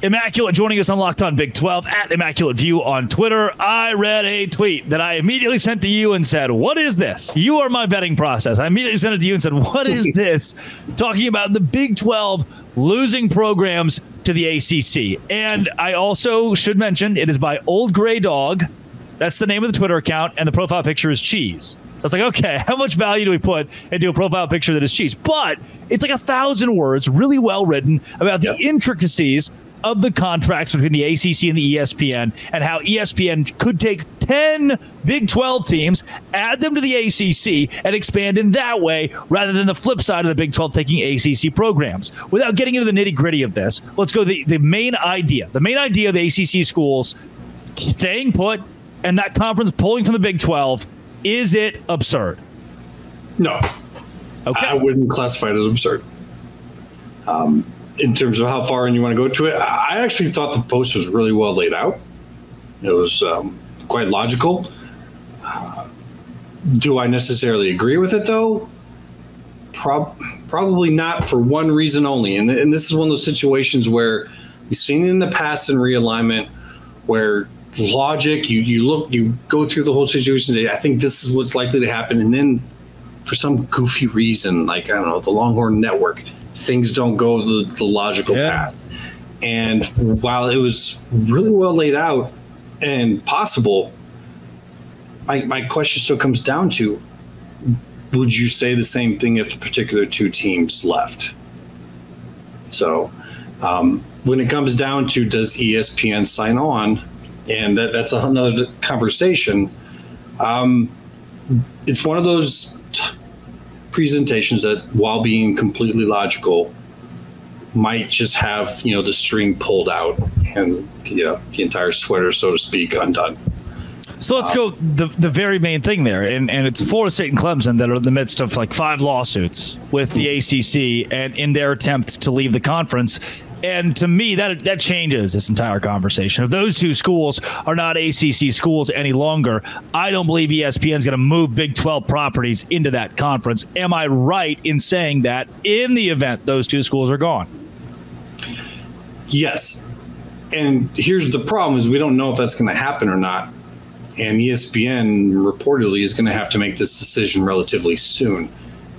Immaculate joining us on Locked On Big 12 at Immaculate View on Twitter. I read a tweet that I immediately sent to you and said, what is this? You are my vetting process. I immediately sent it to you and said, what is this? Talking about the Big 12 losing programs to the ACC. And I also should mention it is by Old Gray Dog. That's the name of the Twitter account, and the profile picture is cheese. So it's like, okay, how much value do we put into a profile picture that is cheese? But it's like 1,000 words, really well written about the intricacies of the contracts between the ACC and the ESPN, and how ESPN could take 10 Big 12 teams, add them to the ACC, and expand in that way, rather than the flip side of the Big 12 taking ACC programs. Without getting into the nitty-gritty of this, let's go to the main idea. The main idea of the ACC schools staying put and that conference pulling from the Big 12, is it absurd? No. Okay. I wouldn't classify it as absurd. In terms of how far in you want to go to it, I actually thought the post was really well laid out. It was quite logical. Do I necessarily agree with it, though? Probably not, for one reason only. And this is one of those situations where we've seen it in the past in realignment, where logic, you go through the whole situation. I think this is what's likely to happen. And then for some goofy reason, like, I don't know, the Longhorn Network, things don't go the logical path. And while it was really well laid out and possible, my question still comes down to, would you say the same thing if a particular two teams left? So when it comes down to, does ESPN sign on? And that's another conversation. It's one of those presentations that, while being completely logical, might just have the string pulled out and the entire sweater, so to speak, undone. So let's go the very main thing there, and it's Florida State and Clemson that are in the midst of like 5 lawsuits with the ACC and in their attempt to leave the conference. And to me, that changes this entire conversation. If those two schools are not ACC schools any longer, I don't believe ESPN is going to move Big 12 properties into that conference. Am I right in saying that in the event those two schools are gone? Yes. And here's the problem is we don't know if that's going to happen or not. And ESPN reportedly is going to have to make this decision relatively soon.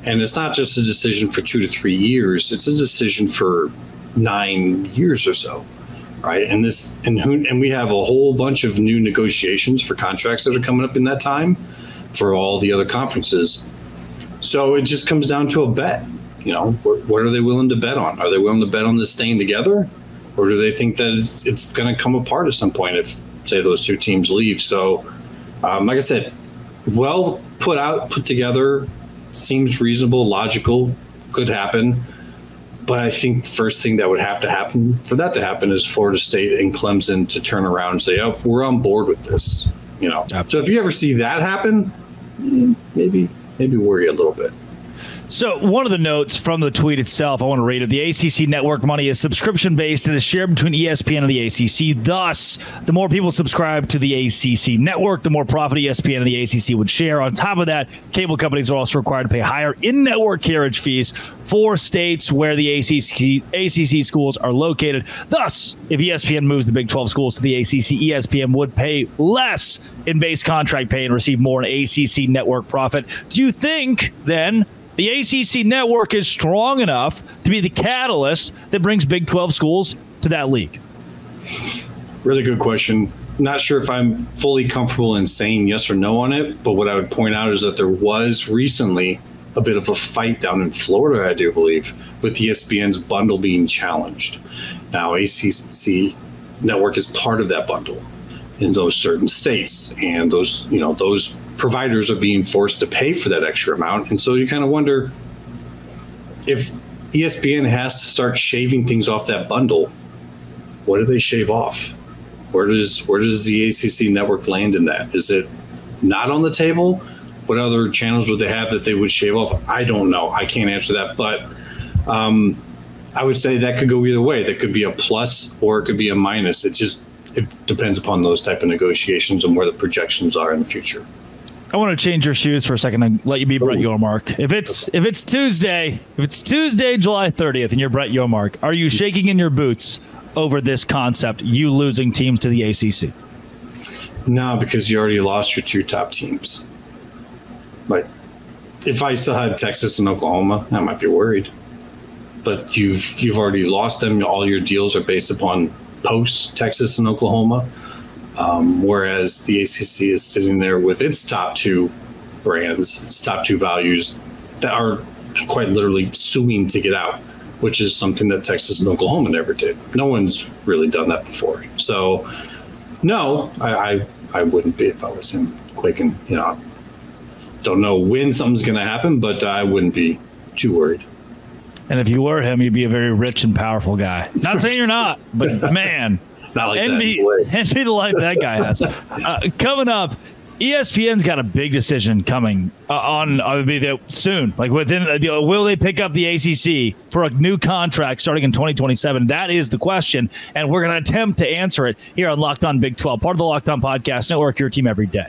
And it's not just a decision for 2 to 3 years. It's a decision for 9 years or so, right? And we have a whole bunch of new negotiations for contracts that are coming up in that time for all the other conferences. So it just comes down to a bet. What are they willing to bet on? Are they willing to bet on this staying together, or do they think that it's going to come apart at some point if, say, those two teams leave? So, like I said, well put together, seems reasonable, logical, could happen. But I think the first thing that would have to happen for that to happen is Florida State and Clemson to turn around and say, "Oh, we're on board with this." So if you ever see that happen, maybe worry a little bit. So one of the notes from the tweet itself, I want to read it. The ACC network money is subscription-based and is shared between ESPN and the ACC. Thus, the more people subscribe to the ACC network, the more profit ESPN and the ACC would share. On top of that, cable companies are also required to pay higher in-network carriage fees for states where the ACC schools are located. Thus, if ESPN moves the Big 12 schools to the ACC, ESPN would pay less in base contract pay and receive more in ACC network profit. Do you think, then, the ACC network is strong enough to be the catalyst that brings Big 12 schools to that league? Really good question. Not sure if I'm fully comfortable in saying yes or no on it, but what I would point out is that there was recently a bit of a fight down in Florida, I do believe, with ESPN's bundle being challenged. Now, ACC network is part of that bundle in those certain states, and those providers are being forced to pay for that extra amount. And so you kind of wonder, if ESPN has to start shaving things off that bundle, what do they shave off? Where does the ACC network land in that? Is it not on the table? What other channels would they have that they would shave off? I don't know. I can't answer that. But I would say that could go either way. That could be a plus or it could be a minus. It depends upon those type of negotiations and where the projections are in the future. I want to change your shoes for a second and let you be Brett Yormark. If it's Tuesday, July 30th, and you're Brett Yormark, are you shaking in your boots over this concept, you losing teams to the ACC? No, because you already lost your 2 top teams. Like, if I still had Texas and Oklahoma, I might be worried. But you've already lost them. All your deals are based upon post Texas and Oklahoma, whereas the ACC is sitting there with its top 2 brands, its top 2 values that are quite literally suing to get out, which is something that Texas and Oklahoma never did. No one's really done that before. So, no, I wouldn't be if I was him. Quaking, don't know when something's going to happen, but I wouldn't be too worried. And if you were him, you'd be a very rich and powerful guy. Not saying you're not, but man, not like envy the life that guy has. Coming up, ESPN's got a big decision coming soon. Like will they pick up the ACC for a new contract starting in 2027? That is the question, and we're going to attempt to answer it here on Locked On Big 12, part of the Locked On Podcast Network, your team every day.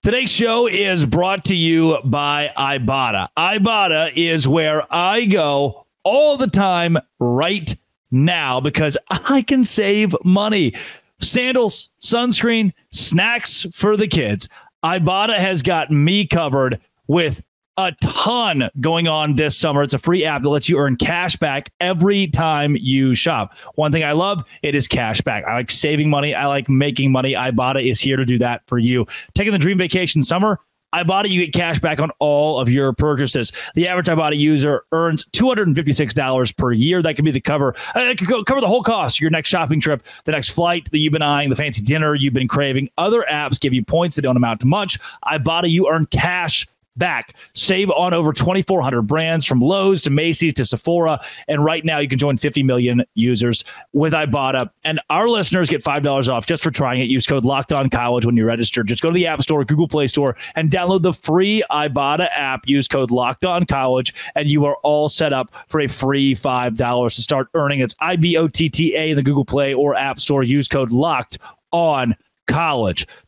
Today's show is brought to you by Ibotta. Ibotta is where I go all the time right now because I can save money. Sandals, sunscreen, snacks for the kids. Ibotta has got me covered with a ton going on this summer. It's a free app that lets you earn cash back every time you shop. One thing I love, it is cash back. I like saving money. I like making money. Ibotta is here to do that for you. Taking the dream vacation summer, Ibotta, you get cash back on all of your purchases. The average Ibotta user earns $256 per year. That could be cover the whole cost. Your next shopping trip, the next flight that you've been eyeing, the fancy dinner you've been craving. Other apps give you points that don't amount to much. Ibotta, you earn cash back. Save on over 2,400 brands from Lowe's to Macy's to Sephora. And right now you can join 50 million users with Ibotta. And our listeners get $5 off just for trying it. Use code LOCKEDONCollege when you register. Just go to the App Store, Google Play Store, and download the free Ibotta app. Use code LOCKEDONCollege, and you are all set up for a free $5 to start earning. It's IBOTTA in the Google Play or App Store. Use code LOCKEDONCollege.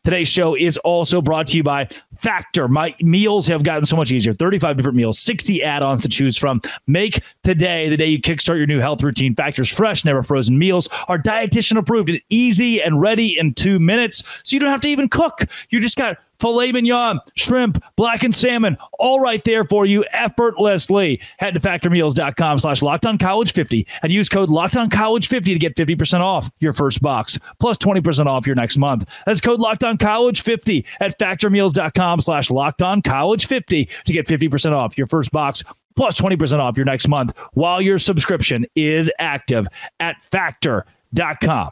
Today's show is also brought to you by Factor. My meals have gotten so much easier. 35 different meals, 60 add-ons to choose from. Make today the day you kickstart your new health routine. Factor's fresh, never frozen meals are dietitian approved and easy and ready in 2 minutes. So you don't have to even cook. You just got filet mignon, shrimp, blackened salmon, all right there for you effortlessly. Head to factormeals.com/LockedOnCollege50 and use code LockedOnCollege50 to get 50% off your first box, plus 20% off your next month. That's code LockedOnCollege50 at factormeals.com/LockedOnCollege50 to get 50% off your first box, plus 20% off your next month while your subscription is active at factor.com.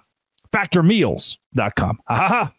Factormeals.com. Ha ha ha.